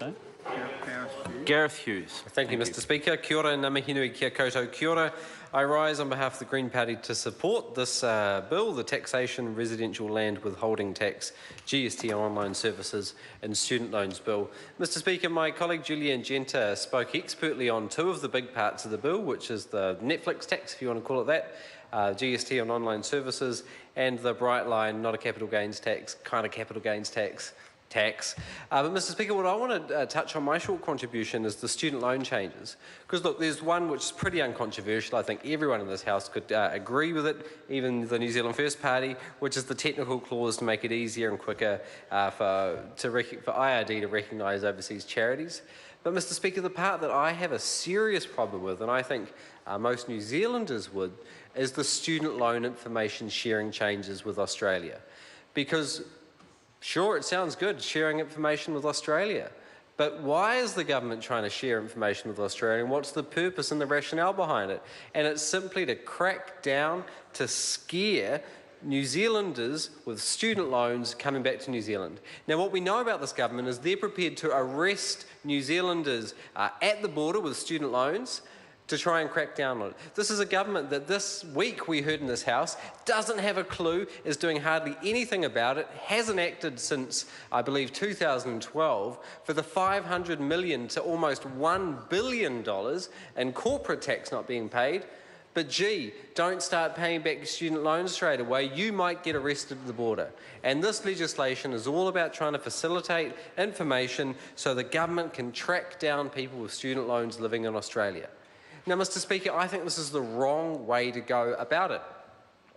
Okay. Gareth Hughes. Thank you, Mr. Speaker. Kia ora, ngā mihi nui, kia koutou, kia ora. I rise on behalf of the Green Party to support this bill, the Taxation, Residential Land Withholding Tax, GST on Online Services and Student Loans Bill. Mr. Speaker, my colleague Julian Genta spoke expertly on two of the big parts of the bill, which is the Netflix tax, if you want to call it that, GST on online services, and the bright line, not a capital gains tax, kind of capital gains tax. But Mr. Speaker, what I want to touch on my short contribution is the student loan changes. Because look, there's one which is pretty uncontroversial. I think everyone in this House could agree with it, even the New Zealand First Party, which is the technical clause to make it easier and quicker for IRD to recognise overseas charities. But Mr. Speaker, the part that I have a serious problem with, and I think most New Zealanders would, is the student loan information sharing changes with Australia. Because sure, it sounds good, sharing information with Australia. But why is the government trying to share information with Australia, and what's the purpose and the rationale behind it? And it's simply to crack down, to scare New Zealanders with student loans coming back to New Zealand. Now, what we know about this government is they're prepared to arrest New Zealanders at the border with student loans to try and crack down on it. This is a government that this week we heard in this House doesn't have a clue, is doing hardly anything about it, hasn't acted since, I believe, 2012 for the $500 million to almost $1 billion in corporate tax not being paid. But gee, don't start paying back your student loans straight away, you might get arrested at the border. And this legislation is all about trying to facilitate information so the government can track down people with student loans living in Australia. Now, Mr. Speaker, I think this is the wrong way to go about it.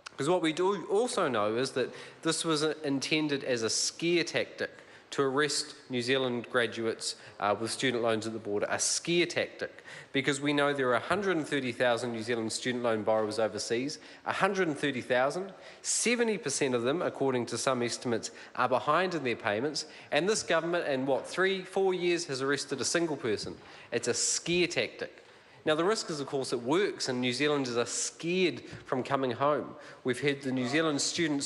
Because what we do also know is that this was intended as a scare tactic to arrest New Zealand graduates with student loans at the border, a scare tactic. Because we know there are 130,000 New Zealand student loan borrowers overseas, 130,000, 70% of them, according to some estimates, are behind in their payments, and this government in, 3-4 years has arrested a single person. It's a scare tactic. Now, the risk is, of course, it works and New Zealanders are scared from coming home. We've heard the New Zealand Student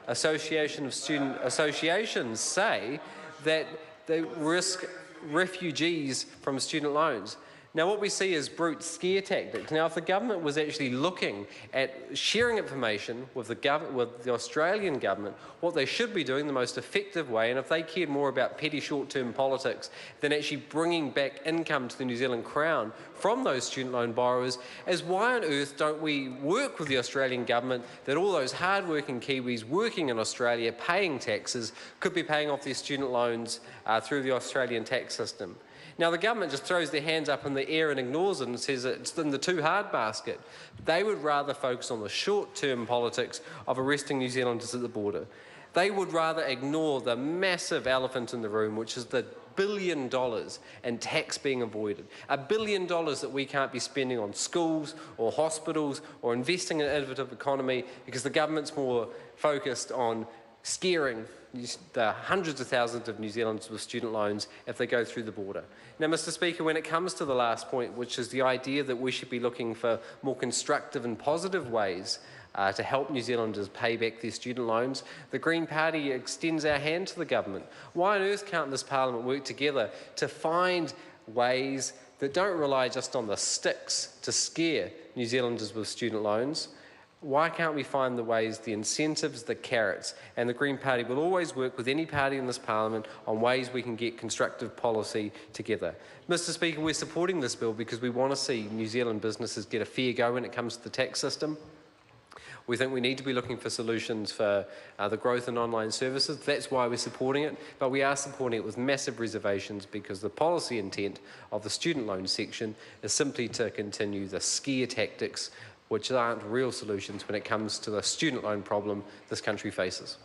Association of Student Associations say that they risk refugees from student loans. Now, what we see is brute scare tactics. Now, if the government was actually looking at sharing information with the Australian government, what they should be doing the most effective way, and if they cared more about petty short-term politics than actually bringing back income to the New Zealand Crown from those student loan borrowers, is why on earth don't we work with the Australian government that all those hard-working Kiwis working in Australia paying taxes could be paying off their student loans through the Australian tax system. Now, the government just throws their hands up in the air and ignores it and says it's in the too hard basket. They would rather focus on the short-term politics of arresting New Zealanders at the border. They would rather ignore the massive elephant in the room, which is the $1 billion in tax being avoided. $1 billion that we can't be spending on schools or hospitals or investing in an innovative economy because the government's more focused on scaring the hundreds of thousands of New Zealanders with student loans if they go through the border. Now, Mr. Speaker, when it comes to the last point, which is the idea that we should be looking for more constructive and positive ways to help New Zealanders pay back their student loans, the Green Party extends our hand to the government. Why on earth can't this Parliament work together to find ways that don't rely just on the sticks to scare New Zealanders with student loans? Why can't we find the ways, the incentives, the carrots? And the Green Party will always work with any party in this Parliament on ways we can get constructive policy together. Mr. Speaker, we're supporting this bill because we want to see New Zealand businesses get a fair go when it comes to the tax system. We think we need to be looking for solutions for the growth in online services. That's why we're supporting it, but we are supporting it with massive reservations because the policy intent of the student loan section is simply to continue the scare tactics which aren't real solutions when it comes to the student loan problem this country faces.